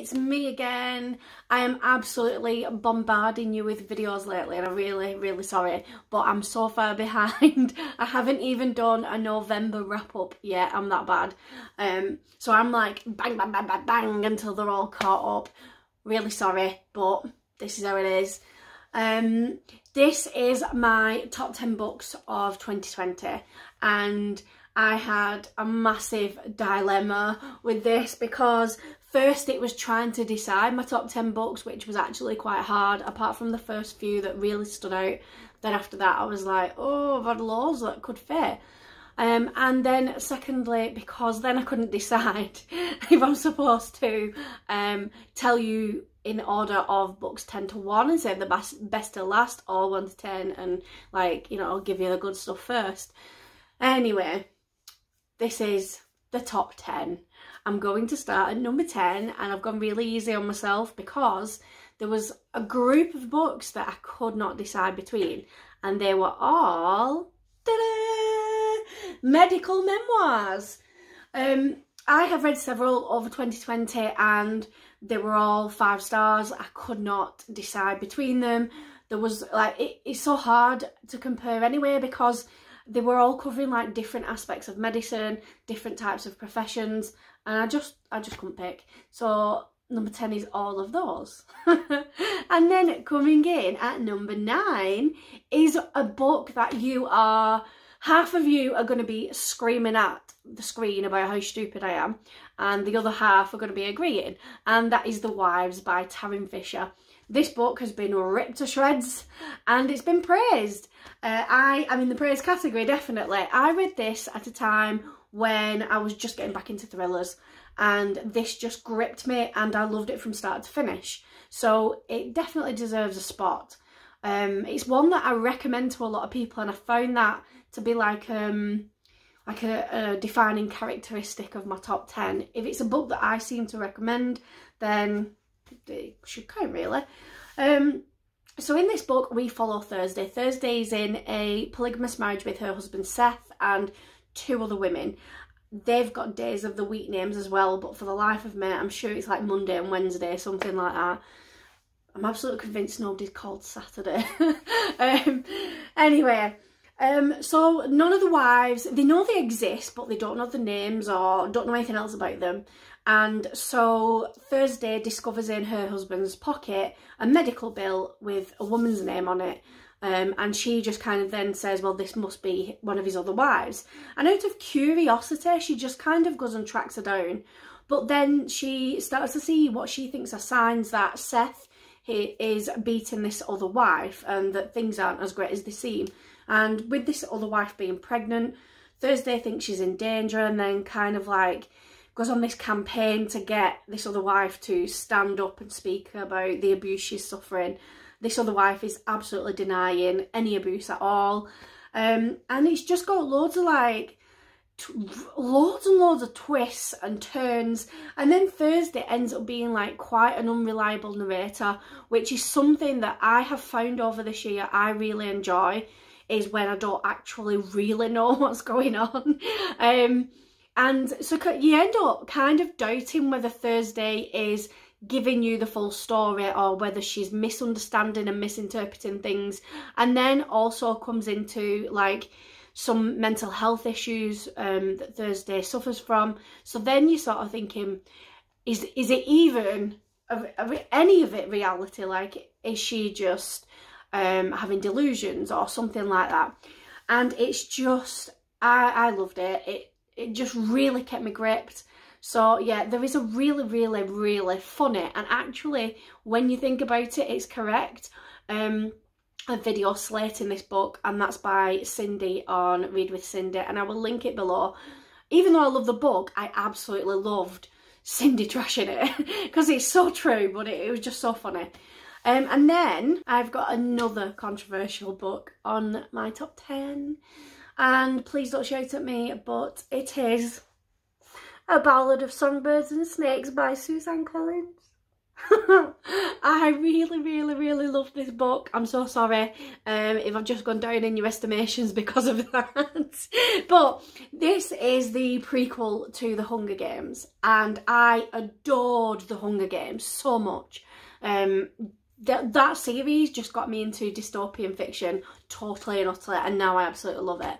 it's me again. I am absolutely bombarding you with videos lately and I'm really sorry, but I'm so far behind. I haven't even done a November wrap up yet. I'm that bad. So I'm like bang bang bang bang bang until they're all caught up. Really sorry, but this is how it is. This is my top 10 books of 2020, and I had a massive dilemma with this because first it was trying to decide my top 10 books, which was actually quite hard, apart from the first few that really stood out. Then after that I was like, oh, I've had loads that could fit. And then secondly, because then I couldn't decide if I'm supposed to tell you in order of books 10 to 1 and say the best to last, or 1 to 10 and, like, you know, I'll give you the good stuff first. Anyway, this is the top 10. I'm going to start at number 10, and I've gone really easy on myself because there was a group of books that I could not decide between, and they were all medical memoirs. I have read several over 2020 and they were all 5 stars. I could not decide between them. There was like, it's so hard to compare anyway because they were all covering like different aspects of medicine, different types of professions, and I just couldn't pick. So number 10 is all of those. And then coming in at number 9 is a book that half of you are going to be screaming at the screen about how stupid I am, and the other half are going to be agreeing, and that is The Wives by Taryn Fisher. This book has been ripped to shreds and it's been praised. I'm in the praise category, definitely. I read this at a time when I was just getting back into thrillers, and this just gripped me and I loved it from start to finish. So it definitely deserves a spot. It's one that I recommend to a lot of people, and I found that to be like a defining characteristic of my top 10. If it's a book that I seem to recommend, then it should count, really. So in this book we follow Thursday. Thursday's in a polygamous marriage with her husband Seth and 2 other women. They've got days of the week names as well, but for the life of me I'm sure it's like Monday and Wednesday, something like that. I'm absolutely convinced nobody's called Saturday. Anyway, so none of the wives, they know they exist, but they don't know the names or don't know anything else about them. And so Thursday discovers in her husband's pocket a medical bill with a woman's name on it. And she just kind of then says, well, this must be one of his other wives. And out of curiosity, she just kind of goes and tracks her down. But then she starts to see what she thinks are signs that Seth is beating this other wife and that things aren't as great as they seem. And with this other wife being pregnant, Thursday thinks she's in danger, and then kind of like goes on this campaign to get this other wife to stand up and speak about the abuse she's suffering. This other wife is absolutely denying any abuse at all. And it's just got loads of like, loads and loads of twists and turns. And then Thursday ends up being like quite an unreliable narrator, which is something that I have found over this year I really enjoy, is when I don't actually really know what's going on. And so you end up kind of doubting whether Thursday is giving you the full story or whether she's misunderstanding and misinterpreting things. And then also comes into like some mental health issues that Thursday suffers from. So then you're sort of thinking, is it even any of it reality? Like, is she just having delusions or something like that? And it's just, I loved it. It just really kept me gripped. So yeah, there is a really funny, and actually when you think about it, it's correct, a video slating this book, and that's by Cindy on Read with Cindy, and I will link it below. Even though I love the book, I absolutely loved Cindy trashing it because it's so true, but it was just so funny. And then I've got another controversial book on my top 10, and please don't shout at me, but it is A Ballad of Songbirds and Snakes by Suzanne Collins. I really love this book. I'm so sorry if I've just gone down in your estimations because of that. But this is the prequel to The Hunger Games, and I adored The Hunger Games so much. That series just got me into dystopian fiction totally and utterly, and now I absolutely love it.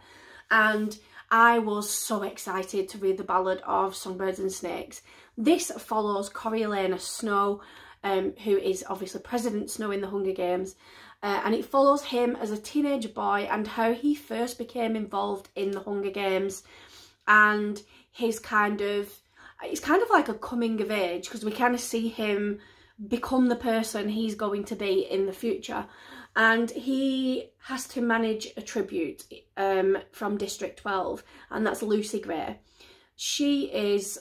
And I was so excited to read The Ballad of Songbirds and Snakes. This follows Coriolanus Snow, who is obviously President Snow in The Hunger Games, and it follows him as a teenage boy and how he first became involved in The Hunger Games, and it's kind of like a coming of age, because we kind of see him become the person he's going to be in the future, and he has to manage a tribute from District 12, and that's Lucy Gray. She is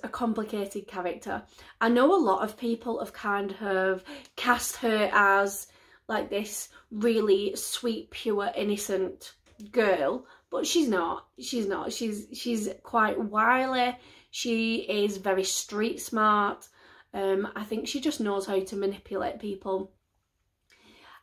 a complicated character. I know a lot of people have kind of cast her as like this really sweet, pure, innocent girl, but she's not. She's quite wily. She is very street smart. I think she just knows how to manipulate people.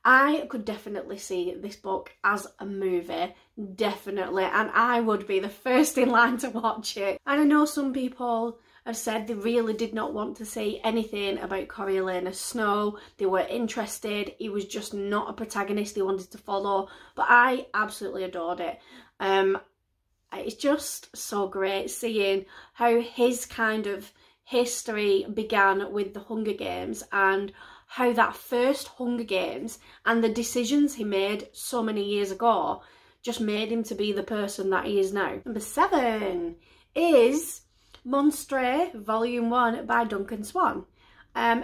I could definitely see this book as a movie, definitely, and I would be the first in line to watch it. And I know some people have said they really did not want to see anything about Coriolanus Snow. They were interested. He was just not a protagonist they wanted to follow, but I absolutely adored it. It's just so great seeing how his kind of history began with the Hunger Games, and how that first Hunger Games and the decisions he made so many years ago just made him to be the person that he is now. Number 7 is Monstree Volume 1 by Duncan Swan.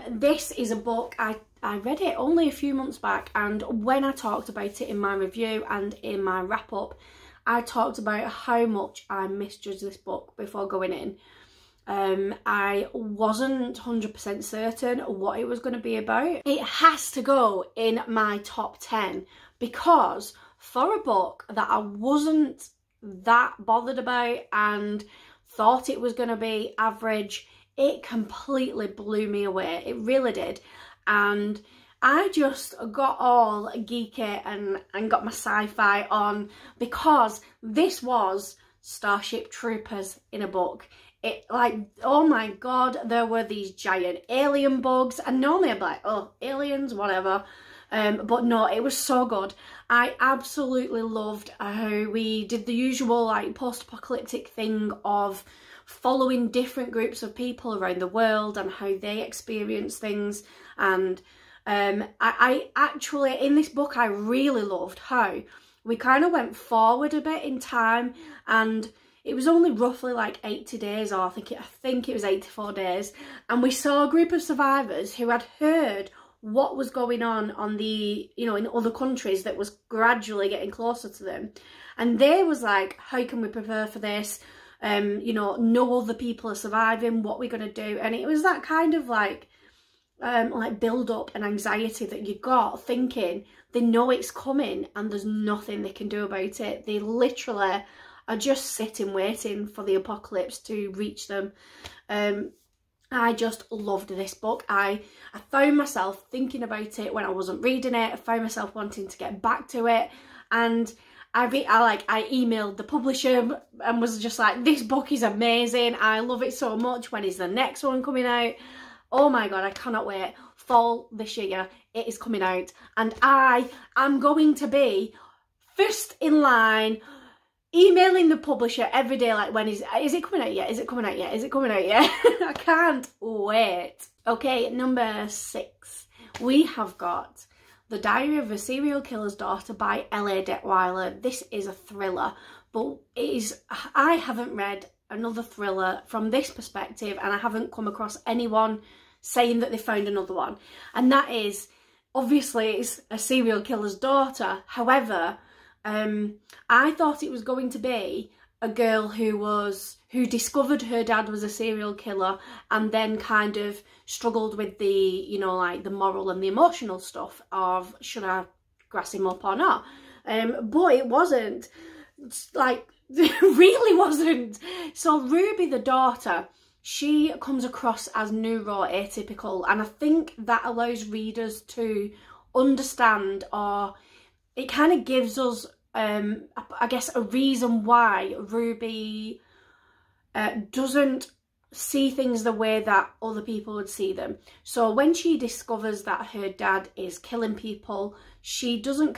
This is a book, I read it only a few months back, and when I talked about it in my review and in my wrap up, I talked about how much I misjudged this book before going in. I wasn't 100% certain what it was going to be about. It has to go in my top 10 because for a book that I wasn't that bothered about and thought it was going to be average, it completely blew me away. It really did. And I just got all geeky and got my sci-fi on because this was Starship Troopers in a book. It, like, oh my god, there were these giant alien bugs, and normally I'm like, oh, aliens, whatever, but no, it was so good. I absolutely loved how we did the usual like post-apocalyptic thing of following different groups of people around the world and how they experience things. And I actually, in this book, I really loved how we kind of went forward a bit in time, and it was only roughly like 80 days, or I think it was 84 days, and we saw a group of survivors who had heard what was going on the, you know, in other countries that was gradually getting closer to them, and they was like, how can we prepare for this? You know, no other people are surviving, what we're going to do. And it was that kind of like build up and anxiety that you got, thinking they know it's coming and there's nothing they can do about it. They literally are just sitting waiting for the apocalypse to reach them. I just loved this book. I found myself thinking about it when I wasn't reading it. I found myself wanting to get back to it, and I emailed the publisher and was just like, this book is amazing, I love it so much, when is the next one coming out? Oh my god, I cannot wait. Fall this year, it is coming out, and I am going to be first in line emailing the publisher every day, like, when is it coming out yet? Is it coming out yet? Is it coming out yet? I can't wait. Okay, number 6. We have got The Diary of a Serial Killer's Daughter by L.A. Detweiler. This is a thriller, but I haven't read another thriller from this perspective, and I haven't come across anyone saying that they found another one. And that is, obviously, it's a serial killer's daughter. However, I thought it was going to be a girl who discovered her dad was a serial killer and then kind of struggled with the, you know, like the moral and the emotional stuff of, should I grass him up or not? But it wasn't. It's like, really wasn't. So Ruby, the daughter, she comes across as neuroatypical, and I think that allows readers to understand, or it kind of gives us, I guess, a reason why Ruby doesn't see things the way that other people would see them. So when she discovers that her dad is killing people, she doesn't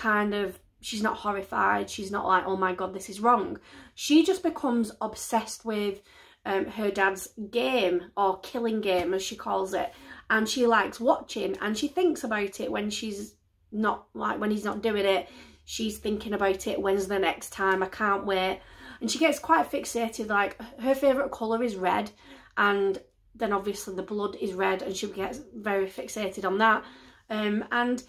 she's not horrified, she's not like, oh my god, this is wrong. She just becomes obsessed with her dad's game, or killing game as she calls it, and she likes watching, and she thinks about it when she's not, like when he's not doing it, she's thinking about it, when's the next time, I can't wait. And she gets quite fixated, like her favourite colour is red, and then obviously the blood is red, and she gets very fixated on that. And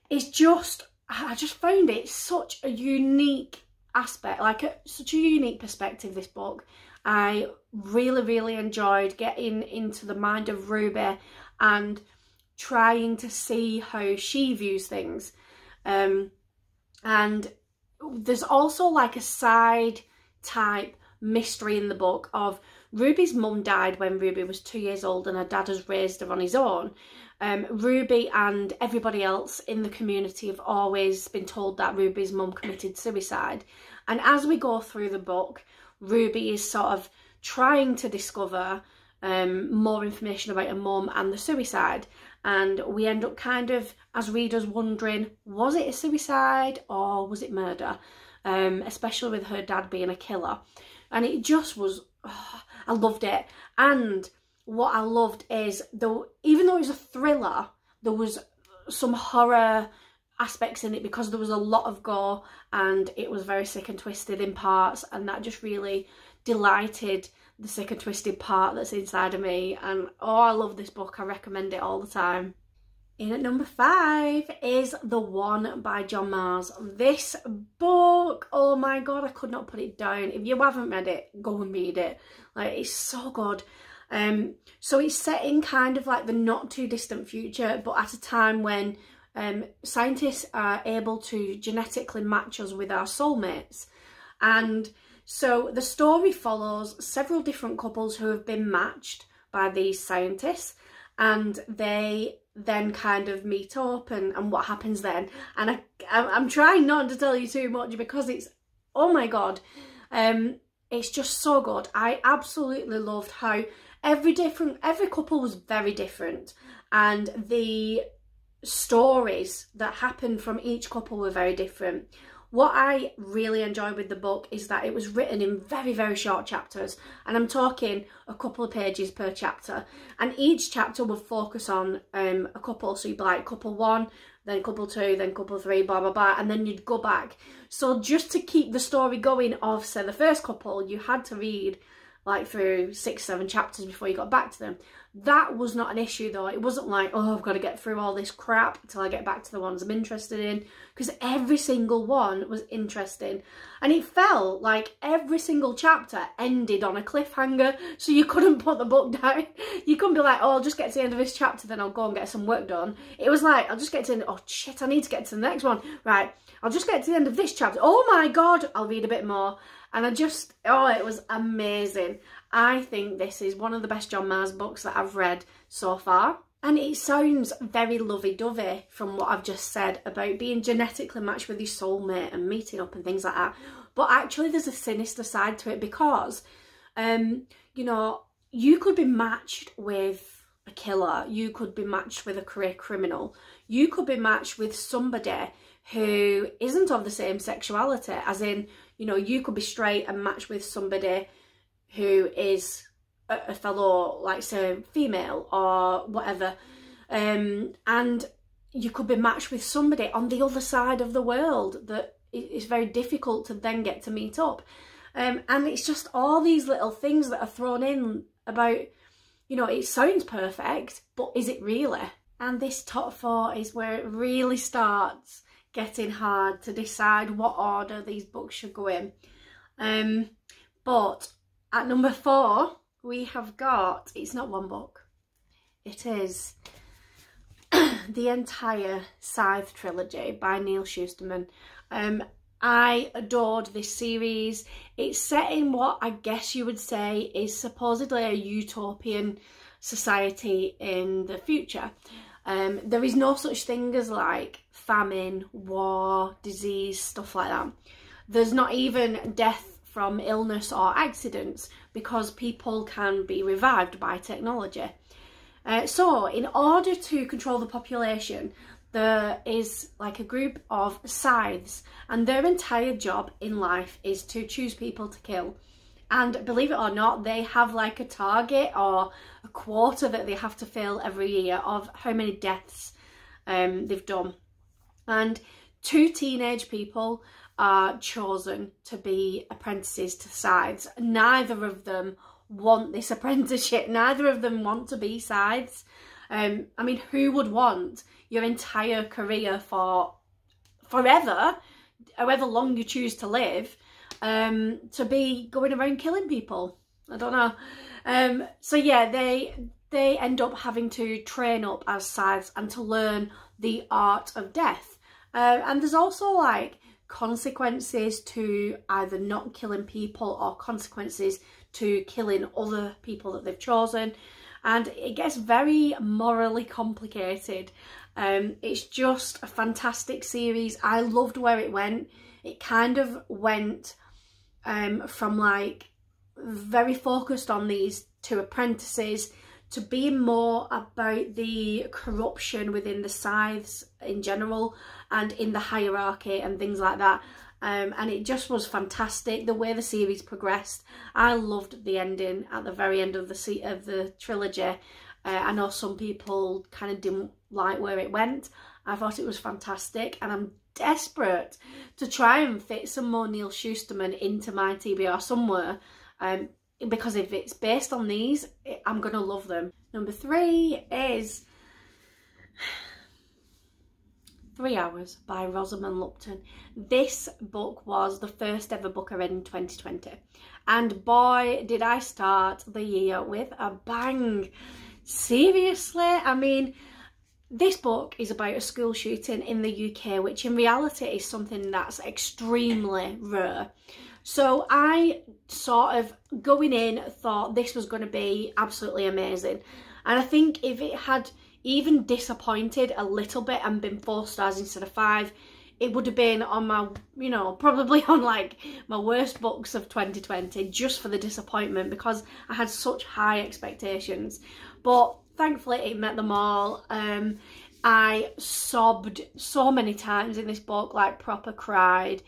it's just, I just found it such a unique aspect, like such a unique perspective, this book. I really enjoyed getting into the mind of Ruby and trying to see how she views things. And there's also like a side type mystery in the book of Ruby's mum died when Ruby was 2 years old, and her dad has raised her on his own. Ruby and everybody else in the community have always been told that Ruby's mum committed suicide. And as we go through the book, Ruby is sort of trying to discover more information about her mum and the suicide. And we end up kind of, as readers, wondering, was it a suicide or was it murder? Especially with her dad being a killer. And it just was, I loved it. And what I loved is, even though it was a thriller, there was some horror aspects in it, because there was a lot of gore and it was very sick and twisted in parts, and that just really delighted the sick and twisted part that's inside of me. And oh, I love this book. I recommend it all the time. In at number 5 is The One by John Mars. This book, oh my god, I could not put it down. If you haven't read it, go and read it. Like, it's so good. So it's set in kind of like the not too distant future, but at a time when scientists are able to genetically match us with our soulmates. And so the story follows several different couples who have been matched by these scientists, and they then kind of meet up, and what happens then. And I'm trying not to tell you too much, because it's, oh my god, it's just so good. I absolutely loved how every couple was very different, and the stories that happened from each couple were very different. What I really enjoyed with the book is that it was written in very short chapters, and I'm talking a couple of pages per chapter, and each chapter would focus on a couple. So you'd be like couple 1, then couple 2, then couple 3, blah blah blah, and then you'd go back. So just to keep the story going of, say, the first couple, you had to read like through 6-7 chapters before you got back to them. That was not an issue though. It wasn't like, oh, I've got to get through all this crap until I get back to the ones I'm interested in, because every single one was interesting, and it felt like every single chapter ended on a cliffhanger, so you couldn't put the book down. You couldn't be like, oh, I'll just get to the end of this chapter, then I'll go and get some work done. It was like, I'll just get to the end, oh shit, I need to get to the next one. Right, I'll just get to the end of this chapter. Oh my god, I'll read a bit more. And I just, oh, it was amazing. I think this is one of the best John Mars books that I've read so far. And it sounds very lovey-dovey from what I've just said about being genetically matched with your soulmate and meeting up and things like that. But actually there's a sinister side to it, because, you know, you could be matched with a killer. You could be matched with a career criminal. You could be matched with somebody who isn't of the same sexuality, as in, you know, you could be straight and matched with somebody who is a fellow, like, say, female or whatever. And you could be matched with somebody on the other side of the world that it's very difficult to then get to meet up. And it's just all these little things that are thrown in about, you know, it sounds perfect, but is it really? And this top 4 is where it really starts getting hard to decide what order these books should go in. But at number 4, we have got, it's not one book, it is the entire Scythe trilogy by Neil Shusterman. I adored this series. It's set in what I guess you would say is supposedly a utopian society in the future. There is no such thing as like famine, war, disease, stuff like that. There's not even death from illness or accidents because people can be revived by technology. So in order to control the population, there is like a group of scythes, and their entire job in life is to choose people to kill. And believe it or not, they have like a target or a quota that they have to fill every year of how many deaths they've done. And 2 teenage people are chosen to be apprentices to scythes. Neither of them want this apprenticeship. Neither of them want to be scythes. I mean, who would want your entire career for forever, however long you choose to live, to be going around killing people? I don't know. So yeah, they end up having to train up as scythes and to learn the art of death. And there's also like consequences to either not killing people or consequences to killing other people that they've chosen. And it gets very morally complicated. It's just a fantastic series. I loved where it went. It kind of went from like very focused on these 2 apprentices to being more about the corruption within the scythes in general and in the hierarchy and things like that. And it just was fantastic the way the series progressed. I loved the ending at the very end of the trilogy. I know some people kind of didn't like where it went. I thought it was fantastic, and I'm desperate to try and fit some more Neil Shusterman into my TBR somewhere, because if it's based on these, I'm going to love them. Number 3 is 3 Hours by Rosamund Lupton. This book was the first ever book I read in 2020, and boy did I start the year with a bang. Seriously, I mean, this book is about a school shooting in the UK, which in reality is something that's extremely rare. So I sort of, going in, thought this was going to be absolutely amazing. And I think if it had even disappointed a little bit and been 4 stars instead of 5, it would have been on my, you know, probably on like my worst books of 2020, just for the disappointment, because I had such high expectations. But thankfully it met them all. I sobbed so many times in this book, like proper cried.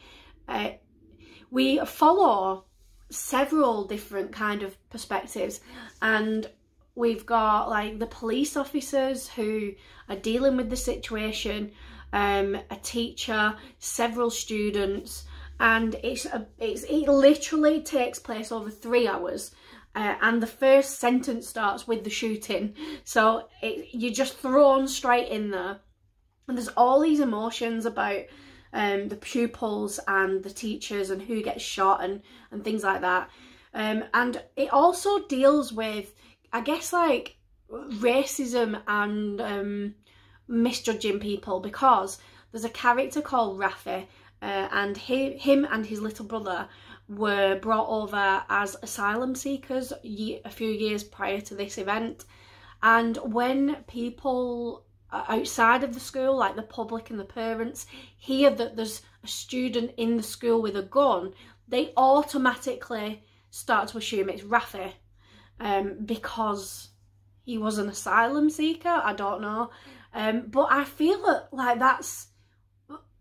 We follow several different kind of perspectives, and we've got like the police officers who are dealing with the situation, a teacher, several students, and it literally takes place over 3 hours. And the first sentence starts with the shooting, so you're just thrown straight in there. And there's all these emotions about the pupils and the teachers and who gets shot and things like that. And it also deals with, I guess, like racism and misjudging people, because there's a character called Rafi, and him and his little brother were brought over as asylum seekers a few years prior to this event. And when people outside of the school, like the public and the parents, hear that there's a student in the school with a gun, they automatically start to assume it's Rafi, because he was an asylum seeker. I don't know, but I feel that like that's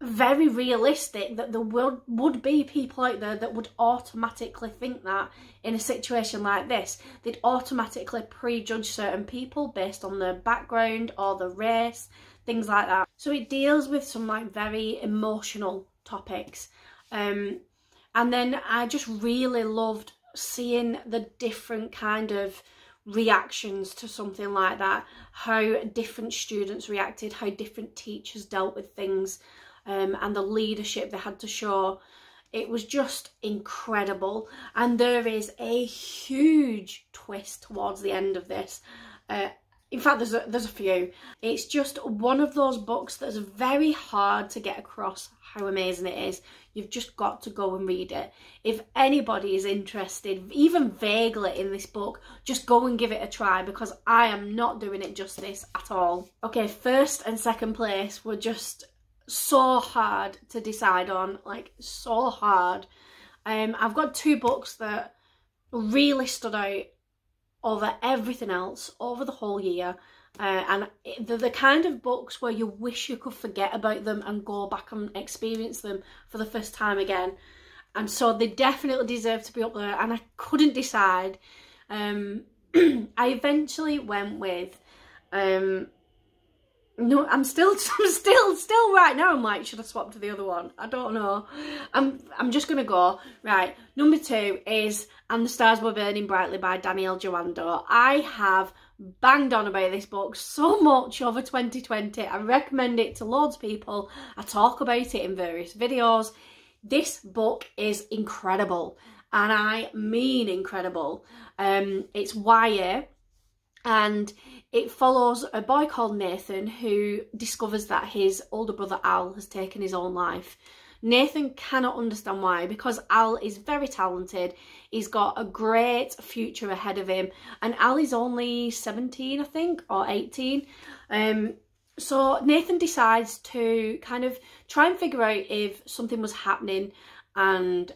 very realistic, that there would be people out there that would automatically think that in a situation like this. They'd automatically prejudge certain people based on their background or their race, things like that. So it deals with some like very emotional topics, and then I just really loved seeing the different kind of reactions to something like that, how different students reacted, how different teachers dealt with things, and the leadership they had to show. It was just incredible, and there is a huge twist towards the end of this. In fact, there's a few. It's just one of those books that's very hard to get across how amazing it is. You've just got to go and read it. If anybody is interested, even vaguely, in this book, just go and give it a try, because I am not doing it justice at all. Okay, first and second place were just so hard to decide on, like so hard. I've got two books that really stood out over everything else over the whole year, and they're the kind of books where you wish you could forget about them and go back and experience them for the first time again. And so they definitely deserve to be up there, and I couldn't decide. I eventually went with no, I'm still right now, I'm like, should I swap to the other one? I don't know. I'm just gonna go. Right, number 2 is And the Stars Were Burning Brightly by Danielle Joando. I have banged on about this book so much over 2020. I recommend it to loads of people. I talk about it in various videos. This book is incredible, and I mean incredible. It's YA, and it follows a boy called Nathan who discovers that his older brother Al has taken his own life. Nathan cannot understand why, because Al is very talented. He's got a great future ahead of him, and Al is only 17, I think, or 18. So Nathan decides to kind of try and figure out if something was happening, and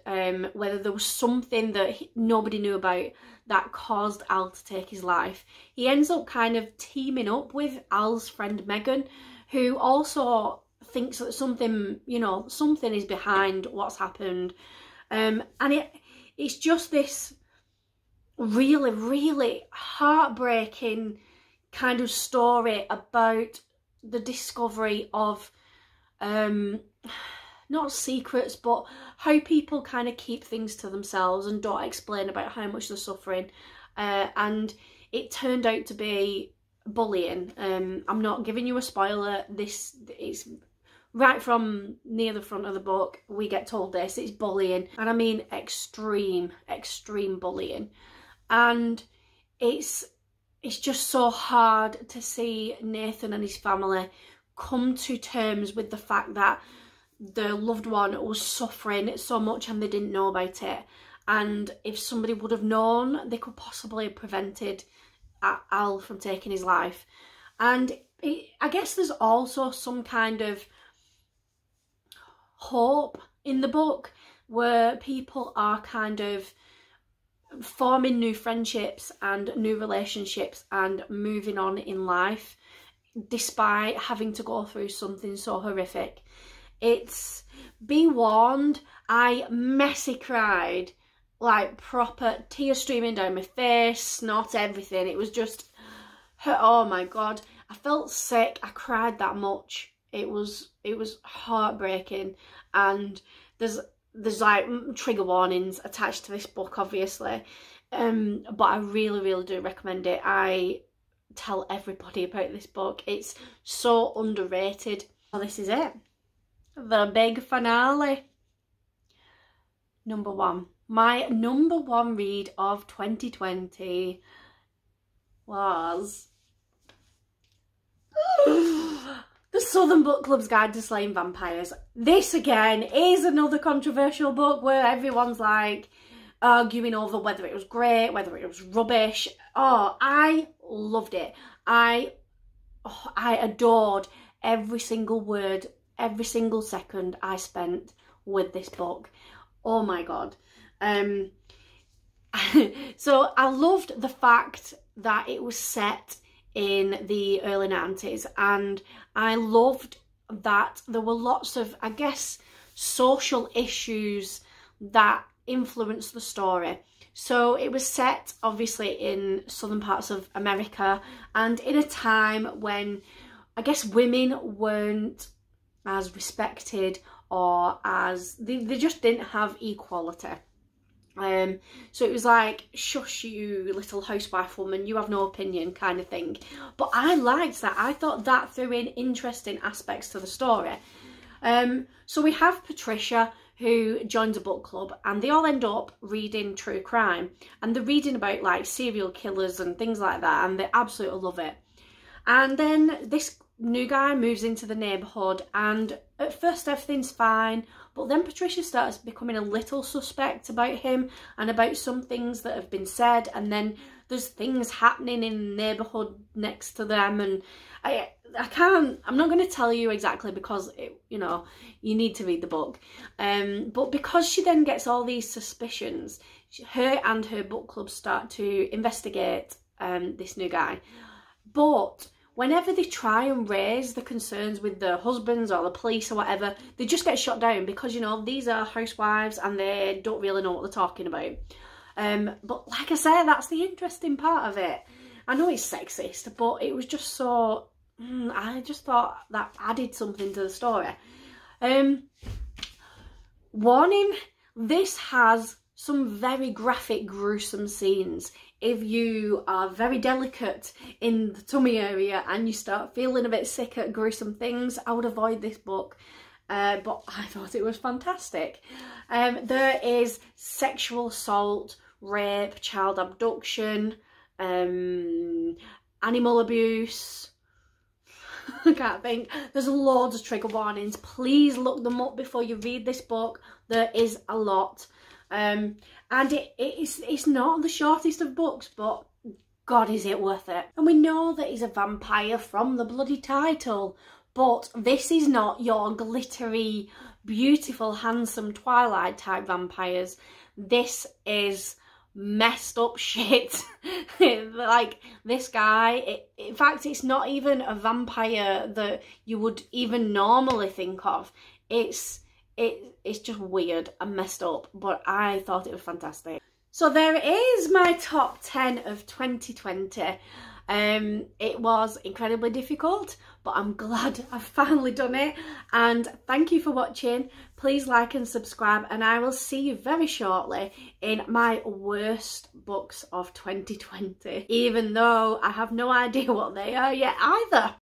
whether there was something that nobody knew about that caused Al to take his life. He ends up kind of teaming up with Al's friend Megan, who also thinks that something, you know, something is behind what's happened. And it's just this really, really heartbreaking kind of story about the discovery of not secrets, but how people kind of keep things to themselves and don't explain about how much they're suffering. And it turned out to be bullying. I'm not giving you a spoiler. This is right from near the front of the book. We get told this. It's bullying, and I mean extreme bullying. And it's just so hard to see Nathan and his family come to terms with the fact that their loved one was suffering so much and they didn't know about it. And if somebody would have known, they could possibly have prevented Al from taking his life. And I guess there's also some kind of hope in the book where people are kind of forming new friendships and new relationships and moving on in life despite having to go through something so horrific. It's, be warned, I messy cried, like proper tears streaming down my face, snot, everything. It was just, oh my god, I felt sick. I cried that much. It was heartbreaking. And there's like trigger warnings attached to this book, obviously, but I really do recommend it. I tell everybody about this book. It's so underrated. Well, this is it, the big finale. Number 1. My number 1 read of 2020 was The Southern Book Club's Guide to Slaying Vampires. This again is another controversial book where everyone's like arguing over whether it was great, whether it was rubbish. Oh, I loved it. I adored every single word, every single second I spent with this book. Oh my god. So I loved the fact that it was set in the early 90s, and I loved that there were lots of, I guess, social issues that influenced the story. So it was set obviously in southern parts of America, and in a time when I guess women weren't as respected, or as they just didn't have equality. So it was like, shush you little housewife woman, you have no opinion kind of thing. But I liked that. I thought that threw in interesting aspects to the story. So we have Patricia, who joins a book club, and they all end up reading true crime, and they're reading about like serial killers and things like that, and they absolutely love it. And then this new guy moves into the neighbourhood, and at first everything's fine, but then Patricia starts becoming a little suspect about him and about some things that have been said, and then there's things happening in the neighbourhood next to them, and I'm not going to tell you exactly because, you know, you need to read the book. But because she then gets all these suspicions, her and her book club start to investigate this new guy. But whenever they try and raise the concerns with the husbands or the police or whatever, they just get shut down because, you know, these are housewives and they don't really know what they're talking about. But like I said, that's the interesting part of it. I know it's sexist, but it was just so... I just thought that added something to the story. Warning, this has some very graphic, gruesome scenes. If you are very delicate in the tummy area and you start feeling a bit sick at gruesome things, I would avoid this book. But I thought it was fantastic. There is sexual assault, rape, child abduction, animal abuse. I can't think. There's loads of trigger warnings. Please look them up before you read this book. There is a lot. And it's not the shortest of books, but God, is it worth it. And we know that he's a vampire from the bloody title, but this is not your glittery, beautiful, handsome Twilight type vampires. This is messed up shit. Like, this guy, in fact, it's not even a vampire that you would even normally think of. It's just weird and messed up, but I thought it was fantastic. So there it is, my top 10 of 2020. It was incredibly difficult, but I'm glad I've finally done it. And thank you for watching. Please like and subscribe, and I will see you very shortly in my worst books of 2020, even though I have no idea what they are yet either.